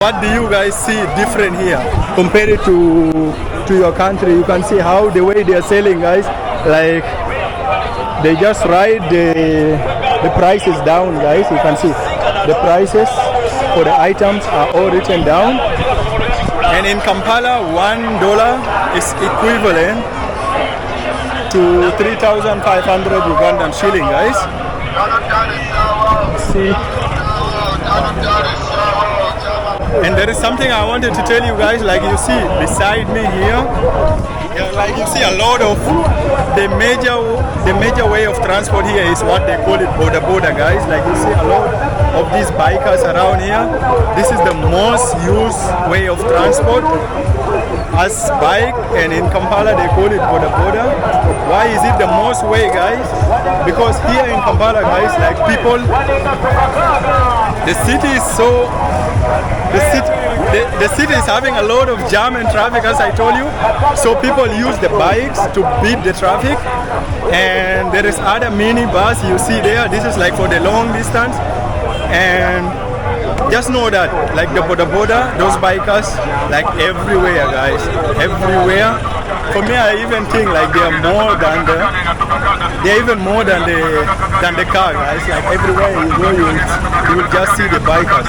What do you guys see different here compared to your country? You can see how the way they are selling, guys. Like they just write the prices down, guys. You can see the prices for the items are all written down. And in Kampala, $1 is equivalent to 3,500 Ugandan shilling, guys. See. And there is something I wanted to tell you guys, like you see beside me here, like you see a lot of the major way of transport here is what they call it border, guys. Like you see a lot of these bikers around here. This is the most used way of transport as bike, and in Kampala they call it border. Why is it the most way, guys? Because here in Kampala, guys, like people, the city is so the city is having a lot of jam and traffic, as I told you. So people use the bikes to beat the traffic. And there is other mini bus you see there. This is like for the long distance. And just know that like the border, those bikers, like everywhere, guys, everywhere. For me, I even think like they're even more than the car, guys. Like everywhere you go, you will just see the bikers.